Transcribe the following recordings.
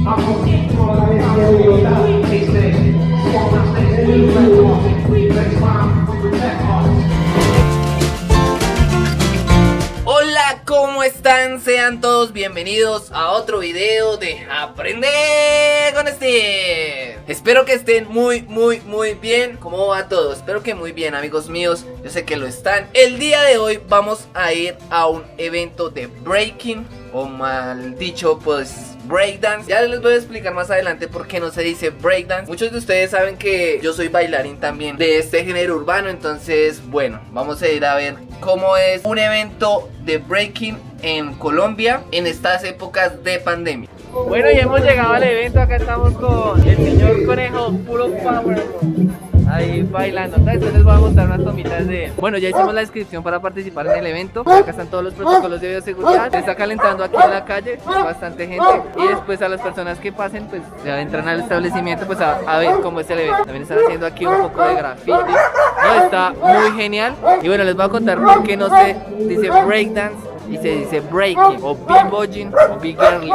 Hola, ¿cómo están? Sean todos bienvenidos a otro video de Aprender con Steve. Espero que estén muy bien. ¿Cómo va todo? Espero que muy bien, amigos míos. Yo sé que lo están. El día de hoy vamos a ir a un evento de breaking, o mal dicho, pues breakdance. Ya les voy a explicar más adelante por qué no se dice breakdance. Muchos de ustedes saben que yo soy bailarín también de este género urbano. Entonces, bueno, vamos a ir a ver cómo es un evento de breaking en Colombia en estas épocas de pandemia. Bueno, y hemos llegado al evento. Acá estamos con el señor Conejo, puro power, ahí bailando. Entonces les voy a mostrar unas tomitas de él. Bueno, ya hicimos la inscripción para participar en el evento. Acá están todos los protocolos de bioseguridad. Se está calentando aquí en la calle, bastante gente. Y después a las personas que pasen, pues ya entran al establecimiento, pues a ver cómo es el evento. También están haciendo aquí un poco de graffiti. No, está muy genial. Y bueno, les voy a contar por qué no se dice breakdance y se dice breaking, o b-boying, o b-girling.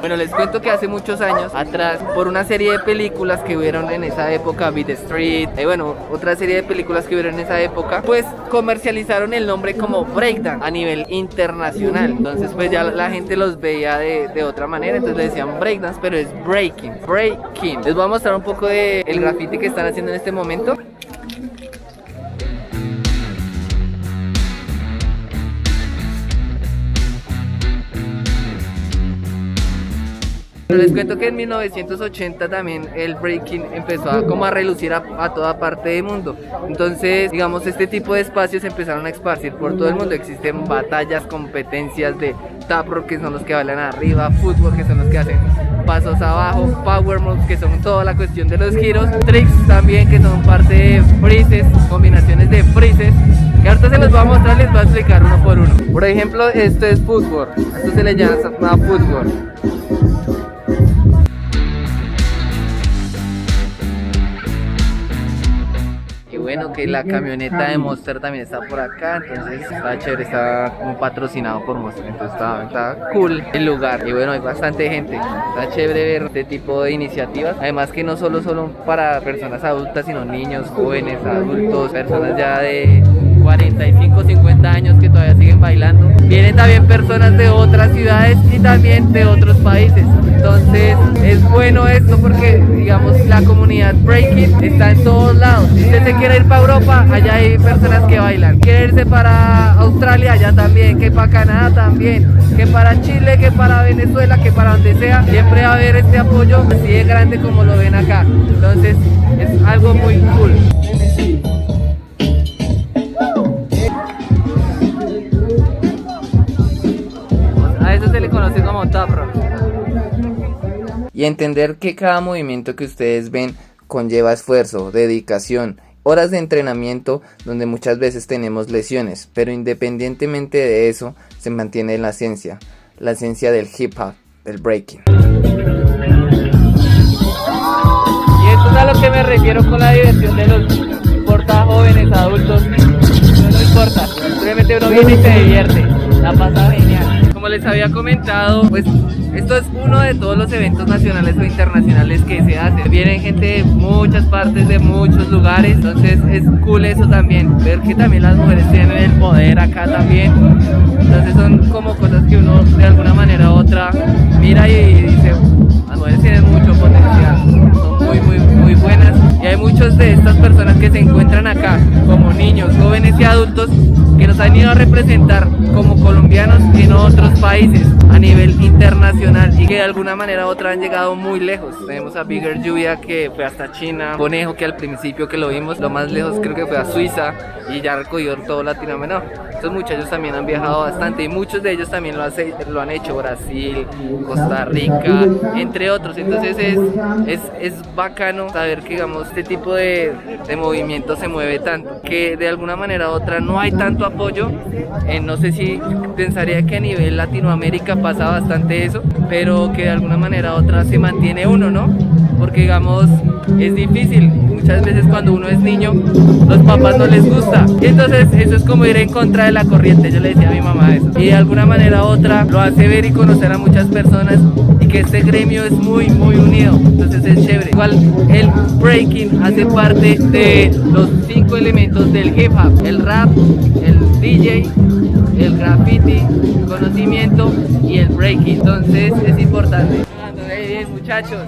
Bueno, les cuento que hace muchos años atrás, por una serie de películas que hubieron en esa época, Beat Street, bueno, otra serie de películas que hubieron en esa época, pues comercializaron el nombre como breakdance a nivel internacional. Entonces pues ya la gente los veía de otra manera, entonces le decían breakdance, pero es breaking. Les voy a mostrar un poco de el graffiti que están haciendo en este momento. Pero les cuento que en 1980 también el breaking empezó a relucir a toda parte del mundo. Entonces, digamos, este tipo de espacios empezaron a esparcir por todo el mundo. Existen batallas, competencias de tap rock, que son los que bailan arriba, fútbol, que son los que hacen pasos abajo, power moves, que son toda la cuestión de los giros, tricks también, que son parte de freezes, combinaciones de freezes, que ahorita se los voy a mostrar, les voy a explicar uno por uno. Por ejemplo, esto es fútbol, esto se le llama fútbol. Bueno, que la camioneta de Monster también está por acá, entonces está chévere, está como patrocinado por Monster, entonces está cool el lugar. Y bueno, hay bastante gente, está chévere ver este tipo de iniciativas, además que no solo para personas adultas, sino niños, jóvenes, adultos, personas ya de 45, 50 años que todavía siguen bailando. Vienen también personas de otras ciudades y también de otros países. Entonces es bueno esto porque, digamos, la comunidad breaking está en todos lados. Si usted se quiere ir para Europa, allá hay personas que bailan. Quiere irse para Australia, allá también. Que para Canadá también. Que para Chile, que para Venezuela, que para donde sea. Siempre va a haber este apoyo así de grande como lo ven acá. Entonces es algo muy cool. A eso se le conoce como tap rock. Y entender que cada movimiento que ustedes ven conlleva esfuerzo, dedicación, horas de entrenamiento donde muchas veces tenemos lesiones, pero independientemente de eso se mantiene la esencia del hip hop, del breaking. Y esto es a lo que me refiero con la diversión de los, no importa jóvenes, adultos, no importa, simplemente uno viene y se divierte, la pasa genial. Como les había comentado, pues esto es uno de todos los eventos nacionales o internacionales que se hacen. Vienen gente de muchas partes, de muchos lugares, entonces es cool eso también, ver que también las mujeres tienen el poder acá también. Entonces son como cosas que uno de alguna manera u otra mira y dice, las mujeres tienen mucho potencial, son muy buenas. Y hay muchos de estas personas que se encuentran acá, como niños, jóvenes y adultos, que nos han ido a representar como colombianos en otros países a nivel internacional y que de alguna manera u otra han llegado muy lejos. Tenemos a Bigger Lluvia, que fue hasta China, Conejo, que al principio que lo vimos, lo más lejos creo que fue a Suiza, y ya recogió todo Latinoamérica. No, estos muchachos también han viajado bastante y muchos de ellos también lo han hecho, Brasil, Costa Rica, entre otros. Entonces es bacano saber que, digamos, este tipo de movimiento se mueve tanto, que de alguna manera u otra no hay tanto apoyo. No sé si pensaría que a nivel Latinoamérica pasa bastante eso, pero que de alguna manera u otra se mantiene uno, ¿no? porque digamos es difícil, muchas veces cuando uno es niño los papás no les gusta, y entonces eso es como ir en contra de la corriente. Yo le decía a mi mamá eso, y de alguna manera u otra lo hace ver y conocer a muchas personas, y que este gremio es muy unido, entonces es chévere. Igual el breaking hace parte de los 5 elementos del hip hop: el rap, el DJ, el graffiti, conocimiento y el breaking. Entonces es importante. Bien, muchachos,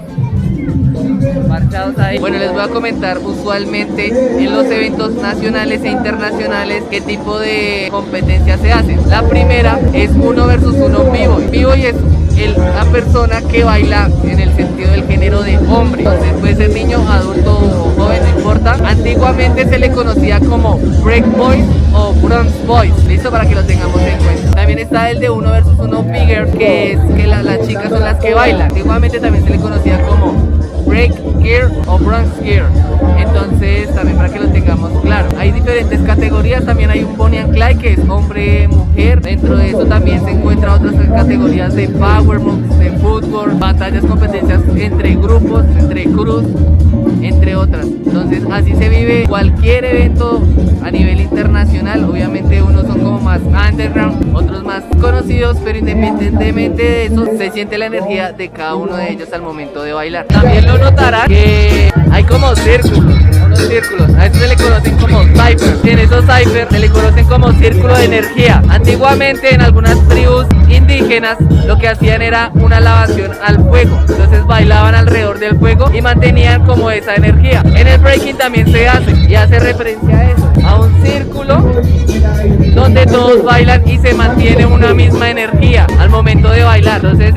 marchados ahí. Bueno, les voy a comentar usualmente en los eventos nacionales e internacionales qué tipo de competencias se hacen. La primera es 1 versus 1 b-boy. B-boy es la persona que baila en el sentido del género de hombre. Entonces puede ser niño, adulto o joven, no importa. Antiguamente se le conocía como break boys o bronze boys. Listo, para que lo tengamos en cuenta. También está el de 1 versus 1 bigger, que es que las chicas son las que bailan. Antiguamente también se le conocía como break gear o bronze gear. Entonces también para que lo tengamos claro, hay diferentes categorías. También hay un Bonnie and Clyde, que es hombre, mujer. Dentro de eso también se encuentran otras categorías de power moves, de fútbol, batallas, competencias entre grupos, entre crews, entre otras. Entonces así se vive cualquier evento a nivel internacional. Obviamente unos son como más underground, otros más conocidos, pero independientemente de eso se siente la energía de cada uno de ellos al momento de bailar. También lo notarán que hay como círculos, a esto se le conocen como cypher. En esos cypher se le conocen como círculo de energía. Antiguamente en algunas tribus indígenas lo que hacían era una alabación al fuego, entonces bailaban alrededor del fuego y mantenían como esa energía. En el breaking también se hace, y hace referencia a eso, a un círculo donde todos bailan y se mantiene una misma energía al momento de bailar. Entonces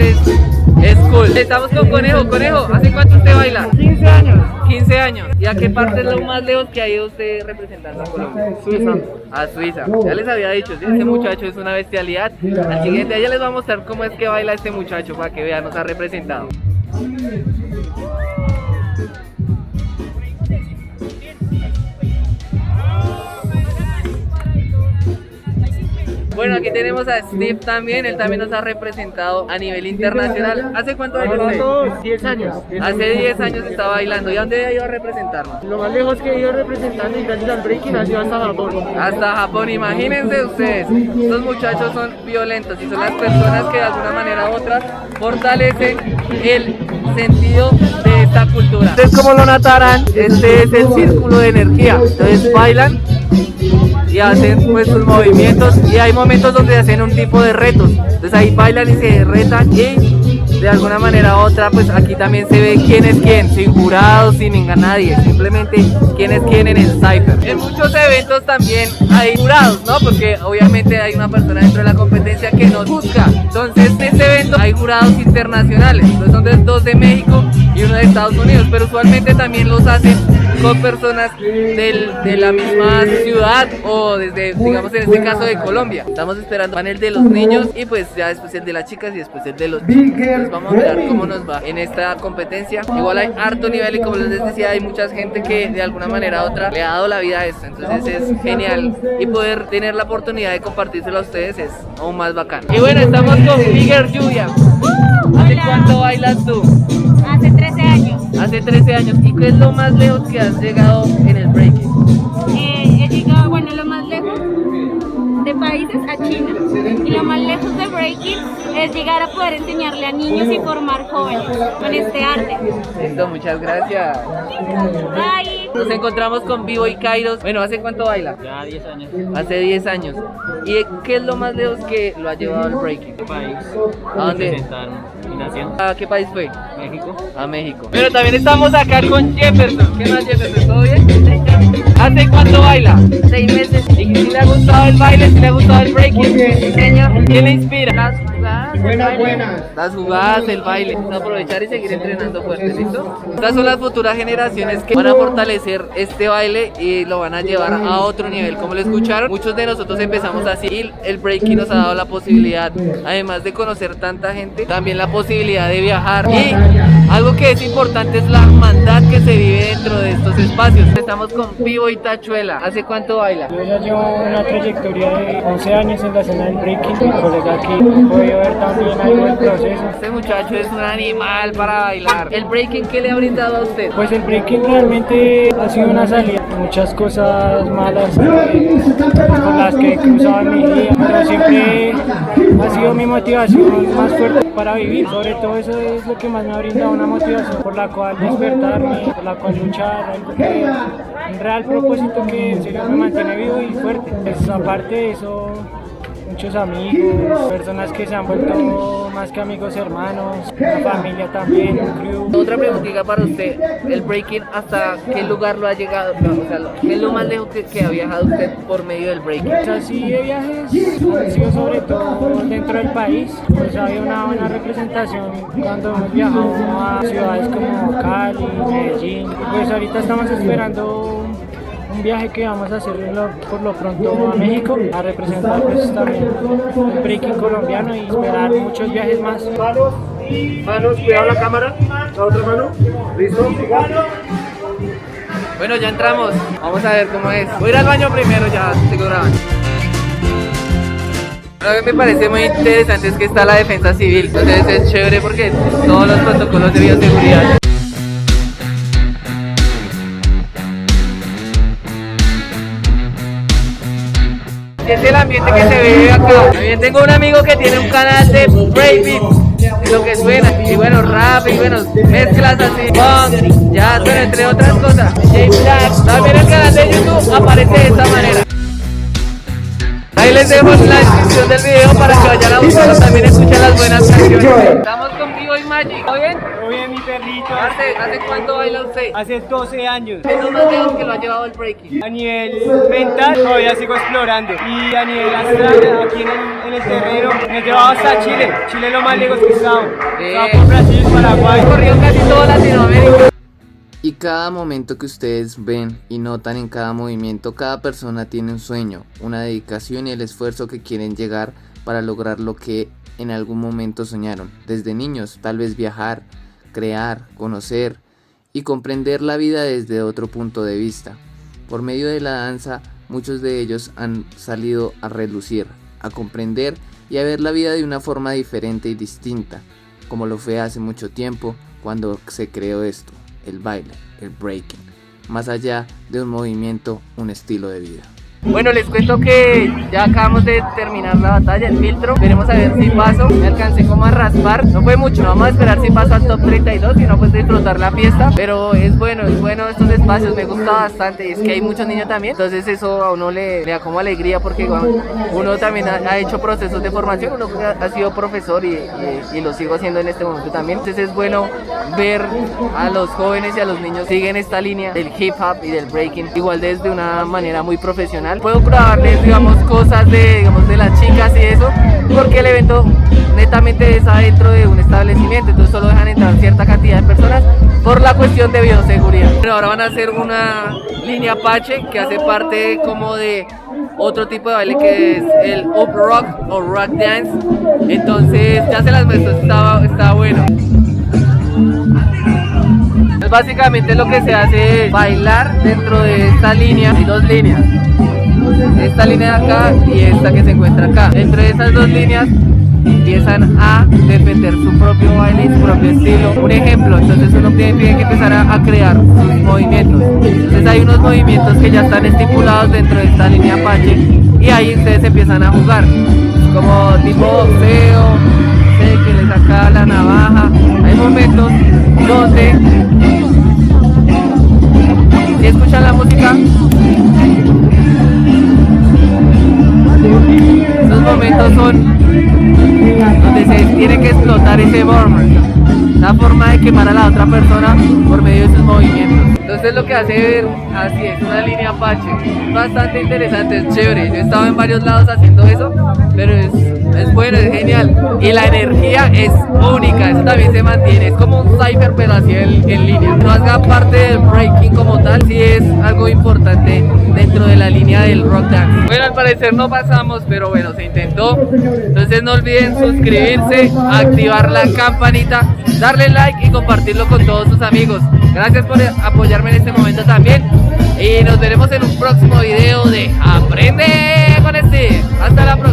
es cool. Estamos con Conejo. Conejo, ¿hace cuánto usted baila? 15 años. 15 años. ¿Y a qué parte es lo más lejos que ha ido usted representando a Colombia? Suiza. A Suiza. Ya les había dicho, ¿sí? Este muchacho es una bestialidad. Al siguiente día les voy a mostrar cómo es que baila este muchacho para que vean, nos ha representado. Bueno, aquí tenemos a Steve también, él también nos ha representado a nivel internacional. ¿Hace cuánto años usted? 10 años. Hace 10 años está bailando. ¿Y a dónde ha ido a representarnos? Lo más lejos que he ido representando y gracias al breaking ha sido hasta Japón. Hasta Japón, imagínense ustedes. Estos muchachos son violentos y son las personas que de alguna manera u otra fortalecen el sentido de esta cultura. Ustedes como lo notarán, este es el círculo de energía. Entonces bailan y hacen pues sus movimientos, y hay momentos donde hacen un tipo de retos, entonces ahí bailan y se retan, y de alguna manera u otra pues aquí también se ve quién es quién, sin jurados, sin engañar a nadie, simplemente quién es quién en el cypher. En muchos eventos también hay jurados, ¿no? Porque obviamente hay una persona dentro de la competencia que nos juzga. Entonces en este evento hay jurados internacionales, entonces son dos de México y uno de Estados Unidos, pero usualmente también los hacen con personas de la misma ciudad o desde, digamos en este caso, de Colombia. Estamos esperando el panel de los niños y pues ya después el de las chicas y después el de los chicos. Entonces vamos a mirar cómo nos va en esta competencia. Igual hay harto nivel y como les decía, hay mucha gente que de alguna manera u otra le ha dado la vida a esto, entonces es genial, y poder tener la oportunidad de compartírselo a ustedes es aún más bacano. Y bueno, estamos con Bigger Julia. ¿Hace cuánto bailas tú? Hace 13 años. Hace 13 años. ¿Y qué es lo más lejos que has llegado en el breaking? He llegado, bueno, lo más lejos de países a China. Y lo más lejos de breaking es llegar a poder enseñarle a niños y formar jóvenes con este arte. Listo, muchas gracias. Bye. Nos encontramos con Vivo y Kairos. Bueno, ¿hace cuánto baila? Ya 10 años. Hace 10 años. ¿Y qué es lo más lejos que lo ha llevado al breaking? País. ¿A dónde? Representar mi nación. ¿A qué país fue? México. A México. Pero también estamos acá con Jefferson. ¿Qué más, Jefferson? ¿Todo bien? ¿Hace cuánto baila? 6 meses. ¿Y si le ha gustado el baile? ¿Si le ha gustado el breaking? Señor. ¿Qué le inspira? Las jugadas. Las jugadas, el baile. Vamos a aprovechar y seguir entrenando fuerte, ¿listo? Estas son las futuras generaciones que van a fortalecer este baile y lo van a llevar a otro nivel. Como lo escucharon, muchos de nosotros empezamos así y el breaking nos ha dado la posibilidad, además de conocer tanta gente, también la posibilidad de viajar. Y algo que es importante es la hermandad que se vive dentro de estos espacios. Estamos con Vivo y Tachuela. ¿Hace cuánto baila? Yo ya llevo una trayectoria de 11 años en la escena del breaking. Mi colega aquí puede ver disfrutar también algo del proceso. Este muchacho es un animal para bailar. ¿El breaking qué le ha brindado a usted? Pues el breaking realmente ha sido una salida de muchas cosas malas por las que he cruzado en mi vida, pero siempre ha sido mi motivación más fuerte para vivir. Sobre todo eso es lo que más me ha brindado una motivación por la cual despertarme, por la cual luchar, algo que, un real propósito que en serio me mantiene vivo y fuerte. Pues aparte de eso, muchos amigos, personas que se han vuelto más que amigos, hermanos, una familia también, un crew. Otra preguntita para usted, el breaking, ¿hasta qué lugar lo ha llegado? No, o sea, ¿qué es lo más lejos que ha viajado usted por medio del breaking? Pues así de viajes han sido sobre todo dentro del país, pues había una buena representación cuando hemos viajado a ciudades como Cali, Medellín, y pues ahorita estamos esperando un viaje que vamos a hacer por lo pronto a México a representar pues también el breaking colombiano y esperar muchos viajes más. Manos, cuidado la cámara, la otra mano, listo. Bueno, ya entramos, vamos a ver cómo es. Voy a ir al baño primero, ya sigo grabando. Lo que me parece muy interesante es que está la defensa civil, entonces es chévere porque todos los protocolos de bioseguridad. Es el ambiente que se ve acá. También tengo un amigo que tiene un canal de breakbeat, lo que suena, y bueno, rap, y bueno, mezclas así, punk, jazz, bueno, entre otras cosas. James Jack. También el canal de YouTube aparece de esta manera. Ahí les dejo en la descripción del video para que vayan a buscarlo, también escuchen las buenas canciones. Estamos con Vivo y Magic, ¿todo bien? Todo bien, mi perrito. ¿Hace cuánto baila usted? Hace 12 años. ¿Qué es lo más lejos que lo ha llevado el breaking? A nivel mental todavía sigo explorando y a nivel astral aquí en el terreno me he llevado hasta Chile. Chile es lo más lejos que he estado. Estaba por Brasil, Paraguay. He corrido casi toda Latinoamérica. Y cada momento que ustedes ven y notan en cada movimiento, cada persona tiene un sueño, una dedicación y el esfuerzo que quieren llegar para lograr lo que en algún momento soñaron. Desde niños, tal vez viajar, crear, conocer y comprender la vida desde otro punto de vista. Por medio de la danza, muchos de ellos han salido a relucir, a comprender y a ver la vida de una forma diferente y distinta, como lo fue hace mucho tiempo cuando se creó esto. El baile, el breaking, más allá de un movimiento, un estilo de vida. Bueno, les cuento que ya acabamos de terminar la batalla, el filtro. Veremos a ver si paso. Me alcancé como a raspar. No fue mucho, no vamos a esperar si paso al top 32, sino pues disfrutar la fiesta. Pero es bueno estos espacios, me gusta bastante. Y es que hay muchos niños también, entonces eso a uno le da como alegría porque uno también ha hecho procesos de formación. Uno ha sido profesor y lo sigo haciendo en este momento también. Entonces es bueno ver a los jóvenes y a los niños siguen esta línea del hip hop y del breaking, igual desde una manera muy profesional. Puedo probarles, digamos, cosas de las chicas y eso, porque el evento netamente es adentro de un establecimiento, entonces solo dejan entrar cierta cantidad de personas por la cuestión de bioseguridad. Pero ahora van a hacer una línea Apache que hace parte como de otro tipo de baile que es el up rock o rock dance, entonces ya se las muestro, está bueno. Entonces, básicamente lo que se hace es bailar dentro de esta línea, hay dos líneas. Esta línea de acá y esta que se encuentra acá. Dentro de esas dos líneas empiezan a defender su propio baile y su propio estilo. Un ejemplo, entonces uno tiene que empezar a crear sus movimientos. Entonces hay unos movimientos que ya están estipulados dentro de esta línea Apache y ahí ustedes empiezan a jugar. Como tipo boxeo, que le saca la navaja. Hay momentos donde, si escuchan la música, esos momentos son donde se tiene que explotar ese burner, la forma de quemar a la otra persona por medio de sus movimientos. Entonces lo que hace ver así es una línea Apache, bastante interesante, es chévere. Yo he estado en varios lados haciendo eso, pero es bueno, es genial y la energía es única, eso también se mantiene, es como un cypher pero así en línea. No haga parte del breaking como tal, sí es algo importante dentro de la línea del rock dance. Bueno, al parecer no pasamos, pero bueno, se intentó. Entonces no olviden suscribirse, activar la campanita, darle like y compartirlo con todos sus amigos. Gracias por apoyarme en este momento también y nos veremos en un próximo video de Aprende con Steve. Hasta la próxima.